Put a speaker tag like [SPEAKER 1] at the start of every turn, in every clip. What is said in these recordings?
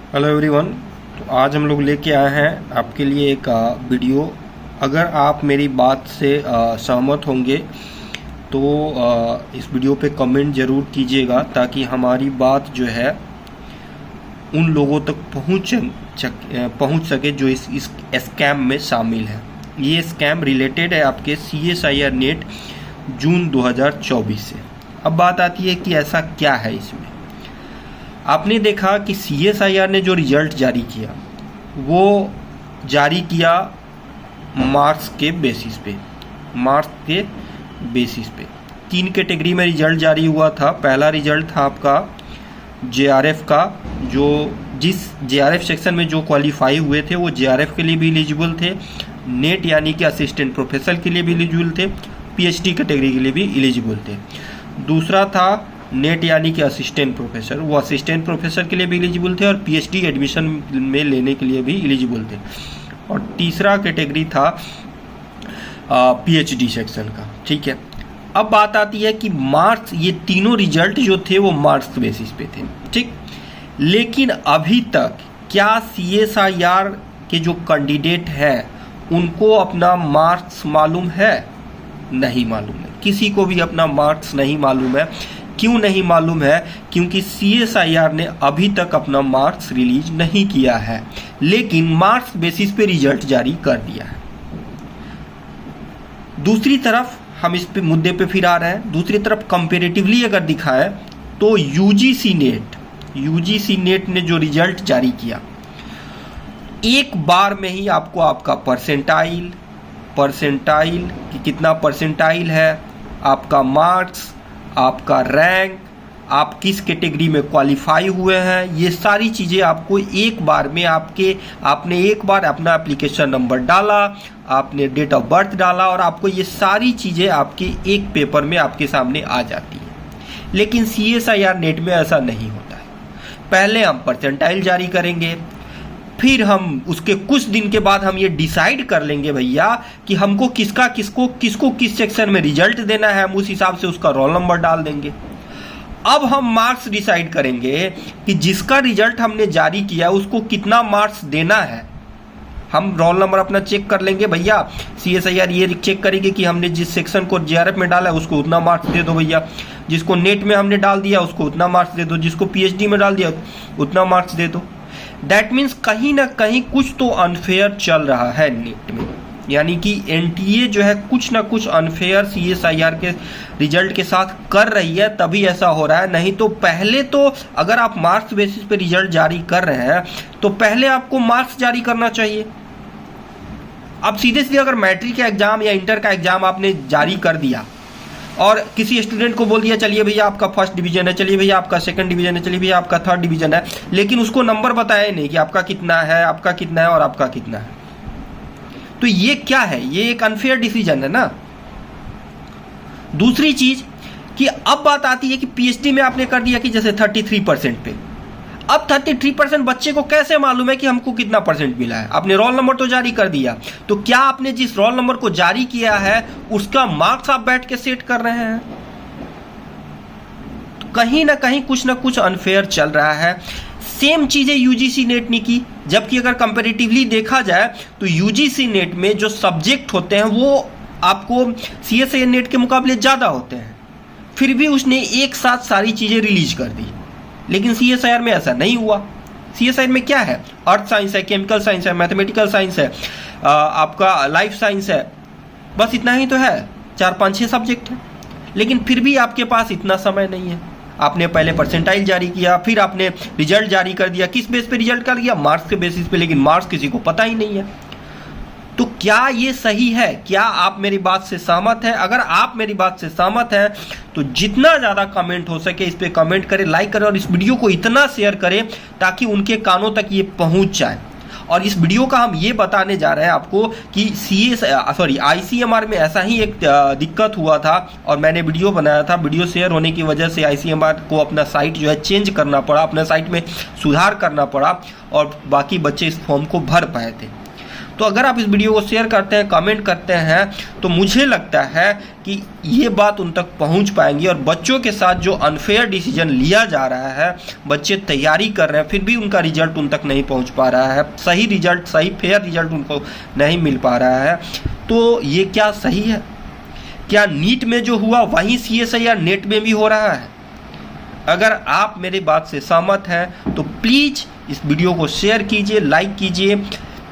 [SPEAKER 1] Hello everyone. तो आज हम लोग लेके आए हैं आपके लिए एक वीडियो। अगर आप मेरी बात से सहमत होंगे तो इस वीडियो पे कमेंट ज़रूर कीजिएगा ताकि हमारी बात जो है उन लोगों तक पहुंच सके जो इस स्कैम में शामिल है। ये स्कैम रिलेटेड है आपके CSIR नेट जून 2024 से। अब बात आती है कि ऐसा क्या है इसमें। आपने देखा कि CSIR ने जो रिजल्ट जारी किया वो जारी किया मार्क्स के बेसिस पे 3 कैटेगरी में रिजल्ट जारी हुआ था। पहला रिजल्ट था आपका JRF का, जो जिस JRF सेक्शन में जो क्वालिफाई हुए थे वो JRF के लिए भी एलिजिबल थे, नेट यानी कि असिस्टेंट प्रोफेसर के लिए भी एलिजिबल थे, PhD कैटेगरी के लिए भी एलिजिबल थे। दूसरा था नेट यानी कि असिस्टेंट प्रोफेसर, वो असिस्टेंट प्रोफेसर के लिए भी एलिजिबल थे और PhD एडमिशन में लेने के लिए भी एलिजिबल थे। और तीसरा कैटेगरी था PhD सेक्शन का। ठीक है, अब बात आती है कि मार्क्स, ये तीनों रिजल्ट जो थे वो मार्क्स बेसिस पे थे। ठीक, लेकिन अभी तक क्या CSIR के जो कैंडिडेट हैं उनको अपना मार्क्स मालूम है? नहीं मालूम है, किसी को भी अपना मार्क्स नहीं मालूम है। क्यों नहीं मालूम है? क्योंकि CSIR ने अभी तक अपना मार्क्स रिलीज नहीं किया है, लेकिन मार्क्स बेसिस पे रिजल्ट जारी कर दिया है। दूसरी तरफ हम इस पे मुद्दे पे फिर आ रहे हैं। दूसरी तरफ कंपेरेटिवली अगर दिखाएं तो UGC नेट ने जो रिजल्ट जारी किया, एक बार में ही आपको आपका परसेंटाइल कि कितना परसेंटाइल है, आपका मार्क्स, आपका रैंक, आप किस कैटेगरी में क्वालिफाई हुए हैं, ये सारी चीज़ें आपको एक बार में आपने एक बार अपना एप्लीकेशन नंबर डाला, आपने डेट ऑफ बर्थ डाला और आपको ये सारी चीज़ें आपके एक पेपर में आपके सामने आ जाती हैं। लेकिन CSIR नेट में ऐसा नहीं होता है। पहले हम परसेंटाइल जारी करेंगे, फिर हम उसके कुछ दिन के बाद हम ये डिसाइड कर लेंगे भैया कि हमको किसको किस सेक्शन में रिजल्ट देना है, हम उस हिसाब से उसका रोल नंबर डाल देंगे। अब हम मार्क्स डिसाइड करेंगे कि जिसका रिजल्ट हमने जारी किया उसको कितना मार्क्स देना है। हम रोल नंबर अपना चेक कर लेंगे भैया, CSIR ये चेक करेगी कि हमने जिस सेक्शन को JRF में डाला है उसको उतना मार्क्स दे दो भैया, जिसको नेट में हमने डाल दिया उसको उतना मार्क्स दे दो, जिसको PhD में डाल दिया उतना मार्क्स दे दो। दैट मीन्स कहीं ना कहीं कुछ तो अनफेयर चल रहा है नेट में, यानी कि NTA जो है कुछ ना कुछ अनफेयर CSIR के रिजल्ट के साथ कर रही है, तभी ऐसा हो रहा है। नहीं तो पहले तो अगर आप मार्क्स बेसिस पे रिजल्ट जारी कर रहे हैं तो पहले आपको मार्क्स जारी करना चाहिए। अब सीधे अगर मैट्रिक का एग्जाम या इंटर का एग्जाम आपने जारी कर दिया और किसी स्टूडेंट को बोल दिया चलिए भैया आपका फर्स्ट डिवीजन है, चलिए भैया आपका सेकंड डिवीजन है, चलिए भैया आपका थर्ड डिवीजन है, लेकिन उसको नंबर बताया नहीं कि आपका कितना है और आपका कितना है, तो ये क्या है? ये एक अनफेयर डिसीजन है ना। दूसरी चीज कि अब बात आती है कि PhD में आपने कर दिया कि जैसे 33% पे, अब 33% बच्चे को कैसे मालूम है कि हमको कितना परसेंट मिला है? आपने रोल नंबर तो जारी कर दिया, तो क्या आपने जिस रोल नंबर को जारी किया है उसका मार्क्स आप बैठ के सेट कर रहे हैं? तो कहीं ना कहीं कुछ ना कुछ अनफेयर चल रहा है। सेम चीजें UGC नेट ने की, जबकि अगर कंपैरेटिवली देखा जाए तो UGC नेट में जो सब्जेक्ट होते हैं वो आपको CSIR नेट के मुकाबले ज्यादा होते हैं, फिर भी उसने एक साथ सारी चीजें रिलीज कर दी। लेकिन CSIR में ऐसा नहीं हुआ। CSIR में क्या है? अर्थ साइंस है, केमिकल साइंस है, मैथमेटिकल साइंस है, आपका लाइफ साइंस है, बस इतना ही तो है, 4-5-6 सब्जेक्ट है। लेकिन फिर भी आपके पास इतना समय नहीं है। आपने पहले परसेंटाइल जारी किया, फिर आपने रिजल्ट जारी कर दिया। किस बेस पे रिजल्ट कर दिया? मार्क्स के बेसिस पे, लेकिन मार्क्स किसी को पता ही नहीं है। तो क्या ये सही है? क्या आप मेरी बात से सहमत हैं? अगर आप मेरी बात से सहमत हैं तो जितना ज़्यादा कमेंट हो सके इस पे कमेंट करें, लाइक करें और इस वीडियो को इतना शेयर करें ताकि उनके कानों तक ये पहुंच जाए। और इस वीडियो का हम ये बताने जा रहे हैं आपको कि ICMR में ऐसा ही एक दिक्कत हुआ था और मैंने वीडियो बनाया था। वीडियो शेयर होने की वजह से ICMR को अपना साइट जो है चेंज करना पड़ा, अपना साइट में सुधार करना पड़ा और बाकी बच्चे इस फॉर्म को भर पाए थे। तो अगर आप इस वीडियो को शेयर करते हैं, कमेंट करते हैं, तो मुझे लगता है कि ये बात उन तक पहुंच पाएंगी। और बच्चों के साथ जो अनफेयर डिसीजन लिया जा रहा है, बच्चे तैयारी कर रहे हैं फिर भी उनका रिजल्ट उन तक नहीं पहुंच पा रहा है, सही रिजल्ट, सही फेयर रिजल्ट उनको नहीं मिल पा रहा है, तो ये क्या सही है? क्या नीट में जो हुआ वहीं CSI या नेट में भी हो रहा है? अगर आप मेरी बात से सहमत हैं तो प्लीज़ इस वीडियो को शेयर कीजिए, लाइक कीजिए।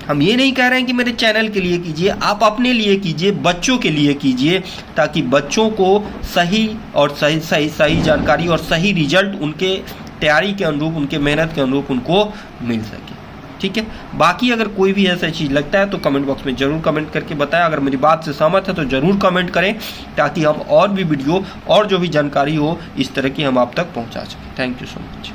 [SPEAKER 1] हम ये नहीं कह रहे हैं कि मेरे चैनल के लिए कीजिए, आप अपने लिए कीजिए, बच्चों के लिए कीजिए, ताकि बच्चों को सही और सही जानकारी और सही रिजल्ट उनके तैयारी के अनुरूप, उनके मेहनत के अनुरूप उनको मिल सके। ठीक है, बाकी अगर कोई भी ऐसा चीज़ लगता है तो कमेंट बॉक्स में ज़रूर कमेंट करके बताएं। अगर मेरी बात से सहमत है तो ज़रूर कमेंट करें, ताकि हम और भी वीडियो और जो भी जानकारी हो इस तरह की हम आप तक पहुंचा सकें। Thank you so much.